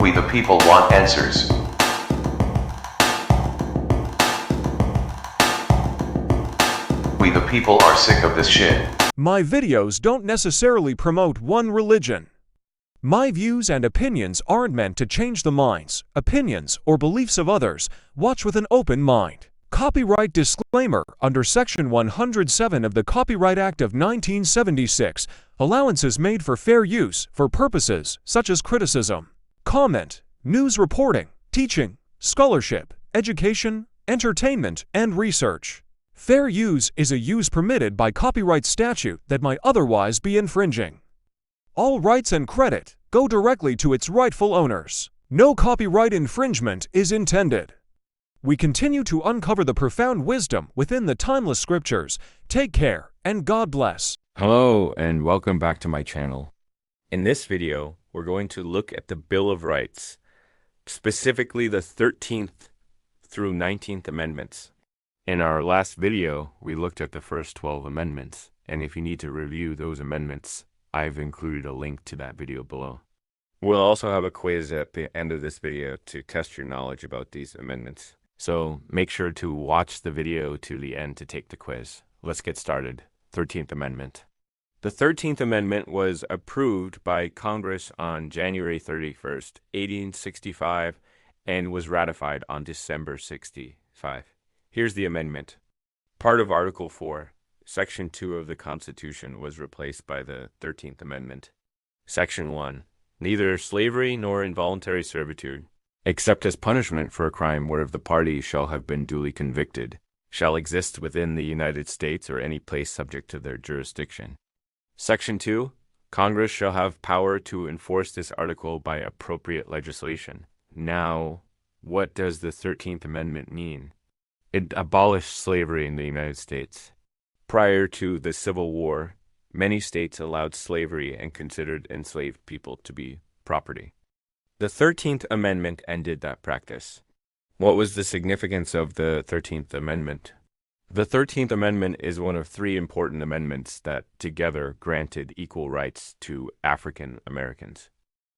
We the people want answers. We the people are sick of this shit. My videos don't necessarily promote one religion. My views and opinions aren't meant to change the minds, opinions, or beliefs of others. Watch with an open mind. Copyright disclaimer. Under Section 107 of the Copyright Act of 1976, allowances made for fair use for purposes such as criticism, comment, news reporting, teaching, scholarship, education, entertainment, and research. Fair use is a use permitted by copyright statute that might otherwise be infringing. All rights and credit go directly to its rightful owners. No copyright infringement is intended. We continue to uncover the profound wisdom within the timeless scriptures. Take care, and God bless. Hello, and welcome back to my channel. In this video, we're going to look at the Bill of Rights, specifically the 13th through 19th Amendments. In our last video, we looked at the first 12 amendments, and if you need to review those amendments, I've included a link to that video below. We'll also have a quiz at the end of this video to test your knowledge about these amendments. So make sure to watch the video to the end to take the quiz. Let's get started. 13th Amendment. The 13th Amendment was approved by Congress on January 31st, 1865, and was ratified on December 65. Here's the amendment. Part of Article 4, Section 2 of the Constitution was replaced by the 13th Amendment. Section 1. Neither slavery nor involuntary servitude, except as punishment for a crime whereof the party shall have been duly convicted, shall exist within the United States or any place subject to their jurisdiction. Section 2. Congress shall have power to enforce this article by appropriate legislation. Now, what does the 13th Amendment mean? It abolished slavery in the United States. Prior to the Civil War, many states allowed slavery and considered enslaved people to be property. The 13th Amendment ended that practice. What was the significance of the 13th Amendment? The 13th Amendment is one of three important amendments that together granted equal rights to African Americans.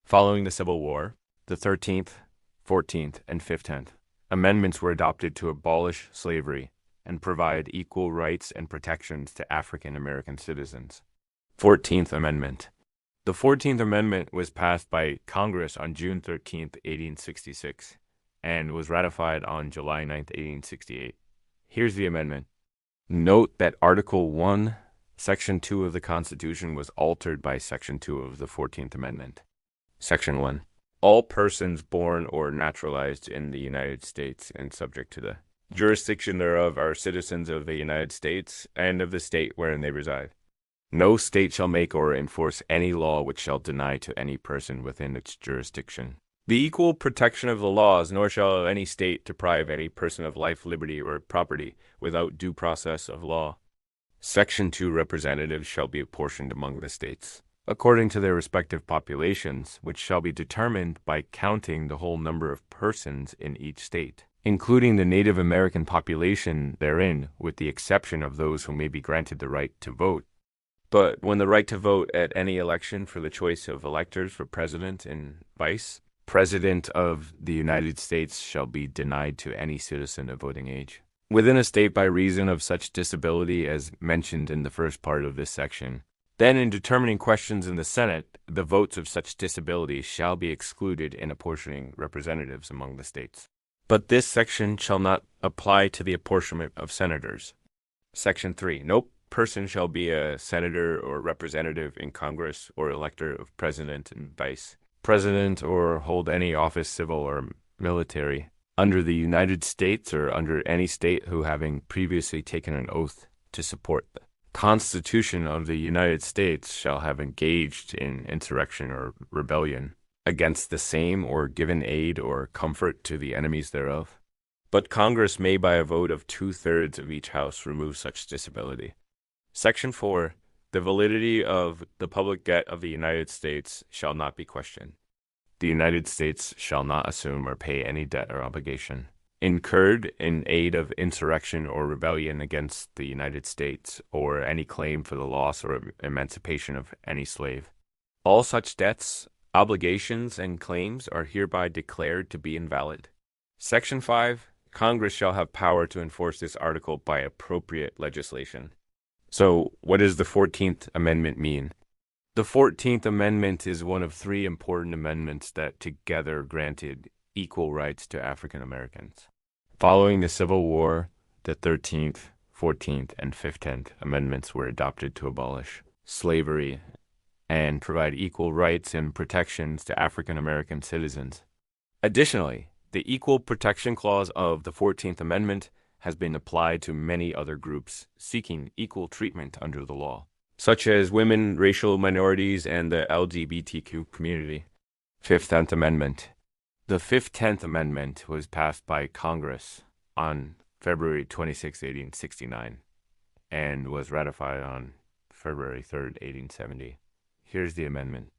Following the Civil War, the 13th, 14th, and 15th Amendments were adopted to abolish slavery and provide equal rights and protections to African American citizens. 14th Amendment. The 14th Amendment was passed by Congress on June 13, 1866, and was ratified on July 9, 1868. Here's the amendment. Note that Article 1, Section 2 of the Constitution was altered by Section 2 of the 14th Amendment. Section 1. All persons born or naturalized in the United States and subject to the jurisdiction thereof are citizens of the United States and of the state wherein they reside. No state shall make or enforce any law which shall deny to any person within its jurisdiction the equal protection of the laws, nor shall any state deprive any person of life, liberty, or property without due process of law. Section 2 representatives shall be apportioned among the states, according to their respective populations, which shall be determined by counting the whole number of persons in each state, including the Native American population therein, with the exception of those who may be granted the right to vote. But when the right to vote at any election for the choice of electors for president and vice president of the United States shall be denied to any citizen of voting age within a state by reason of such disability as mentioned in the first part of this section. Then in determining questions in the Senate, the votes of such disability shall be excluded in apportioning representatives among the states. But this section shall not apply to the apportionment of senators. Section 3. No person shall be a senator or representative in Congress or elector of president and vice president or hold any office civil or military under the United States or under any state who having previously taken an oath to support the Constitution of the United States shall have engaged in insurrection or rebellion against the same or given aid or comfort to the enemies thereof. But Congress may by a vote of 2/3 of each house remove such disability. Section 4. The validity of the public debt of the United States shall not be questioned. The United States shall not assume or pay any debt or obligation incurred in aid of insurrection or rebellion against the United States, or any claim for the loss or emancipation of any slave. All such debts Obligations and claims are hereby declared to be invalid. Section 5. Congress shall have power to enforce this article by appropriate legislation. So, what does the 14th Amendment mean? The 14th Amendment is one of three important amendments that together granted equal rights to African Americans. Following the Civil War, the 13th, 14th, and 15th Amendments were adopted to abolish slavery and provide equal rights and protections to African American citizens. Additionally, the Equal Protection Clause of the 14th Amendment has been applied to many other groups seeking equal treatment under the law, such as women, racial minorities, and the LGBTQ community. 15th Amendment. The 15th Amendment was passed by Congress on February 26, 1869, and was ratified on February 3, 1870. Here's the amendment.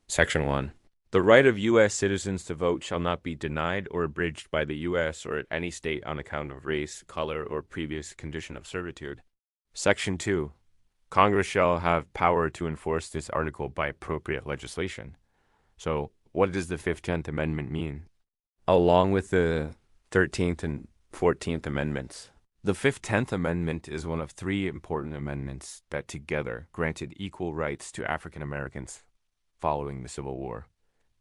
Section 1. The right of U.S. citizens to vote shall not be denied or abridged by the U.S. or any state on account of race, color, or previous condition of servitude. Section 2. Congress shall have power to enforce this article by appropriate legislation. So, what does the 15th Amendment mean? Along with the 13th and 14th Amendments, the 15th Amendment is one of three important amendments that together granted equal rights to African Americans following the Civil War.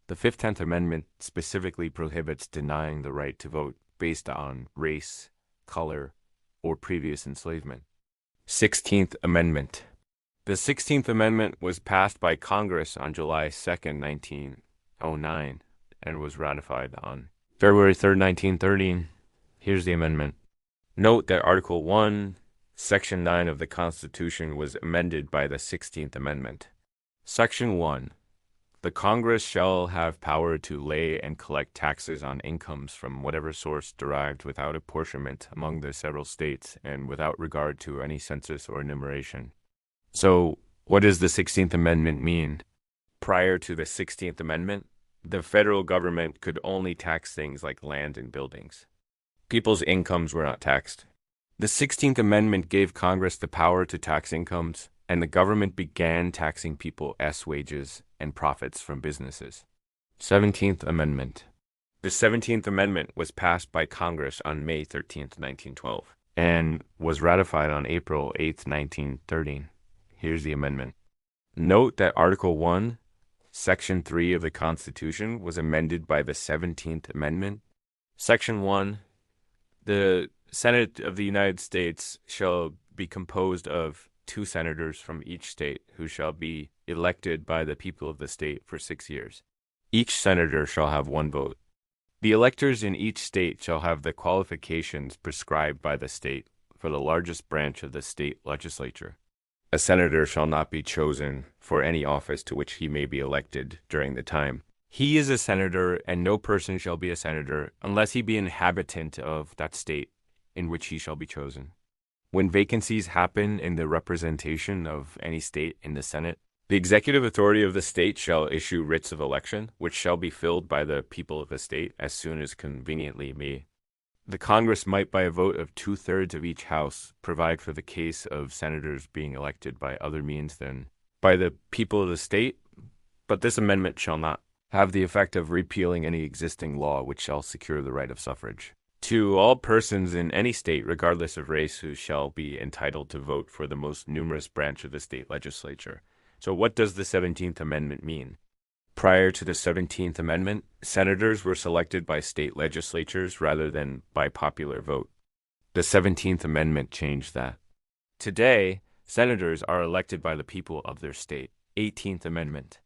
The 15th Amendment specifically prohibits denying the right to vote based on race, color, or previous enslavement. 16th Amendment. The 16th Amendment was passed by Congress on July 2, 1909, and was ratified on February 3, 1913. Here's the amendment. Note that Article 1, Section 9 of the Constitution was amended by the 16th Amendment. Section 1. The Congress shall have power to lay and collect taxes on incomes from whatever source derived without apportionment among the several states and without regard to any census or enumeration. So, what does the 16th Amendment mean? Prior to the 16th Amendment, the federal government could only tax things like land and buildings. People's incomes were not taxed. The 16th Amendment gave Congress the power to tax incomes, and the government began taxing people's wages and profits from businesses. 17th Amendment. The 17th Amendment was passed by Congress on May 13, 1912, and was ratified on April 8, 1913. Here's the amendment. Note that Article 1, Section 3 of the Constitution was amended by the 17th Amendment. Section 1. The Senate of the United States shall be composed of 2 senators from each state who shall be elected by the people of the state for 6 years. Each senator shall have 1 vote. The electors in each state shall have the qualifications prescribed by the state for the largest branch of the state legislature. A senator shall not be chosen for any office to which he may be elected during the time he is a senator, and no person shall be a senator unless he be an inhabitant of that state in which he shall be chosen. When vacancies happen in the representation of any state in the Senate, the executive authority of the state shall issue writs of election, which shall be filled by the people of the state as soon as conveniently may. The Congress might, by a vote of 2/3 of each house, provide for the case of senators being elected by other means than by the people of the state, but this amendment shall not have the effect of repealing any existing law which shall secure the right of suffrage. To all persons in any state, regardless of race, who shall be entitled to vote for the most numerous branch of the state legislature. So what does the 17th Amendment mean? Prior to the 17th Amendment, senators were selected by state legislatures rather than by popular vote. The 17th Amendment changed that. Today, senators are elected by the people of their state. 18th Amendment.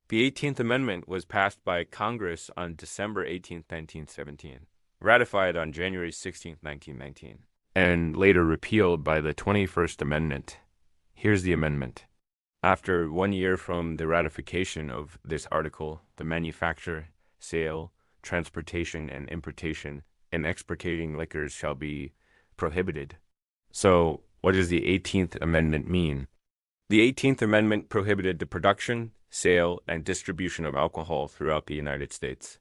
The 18th Amendment was passed by Congress on December 18, 1917, ratified on January 16, 1919, and later repealed by the 21st Amendment. Here's the amendment. After 1 year from the ratification of this article, the manufacture, sale, transportation, and importation and exporting liquors shall be prohibited. So, what does the 18th Amendment mean? The 18th Amendment prohibited the production, sale, and distribution of alcohol throughout the United States,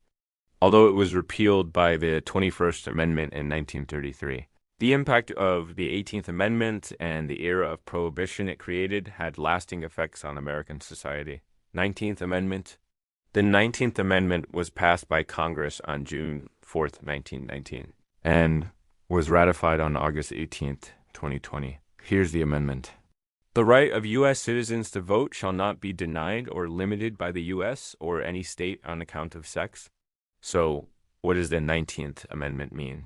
although it was repealed by the 21st Amendment in 1933. The impact of the 18th Amendment and the era of prohibition it created had lasting effects on American society. 19th Amendment. The 19th Amendment was passed by Congress on June 4th, 1919, and was ratified on August 18th, 2020. Here's the amendment. The right of U.S. citizens to vote shall not be denied or limited by the U.S. or any state on account of sex. So, what does the 19th Amendment mean?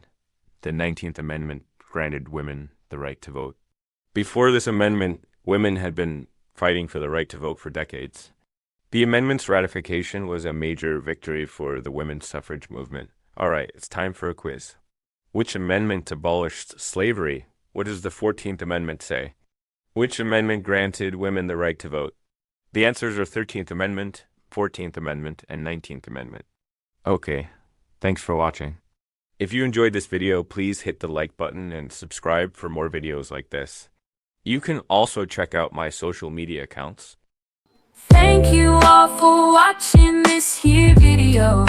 The 19th Amendment granted women the right to vote. Before this amendment, women had been fighting for the right to vote for decades. The amendment's ratification was a major victory for the women's suffrage movement. All right, it's time for a quiz. Which amendment abolished slavery? What does the 14th Amendment say? Which amendment granted women the right to vote? The answers are 13th Amendment, 14th Amendment, and 19th Amendment. Okay, thanks for watching. If you enjoyed this video, please hit the like button and subscribe for more videos like this. You can also check out my social media accounts. Thank you all for watching this here video.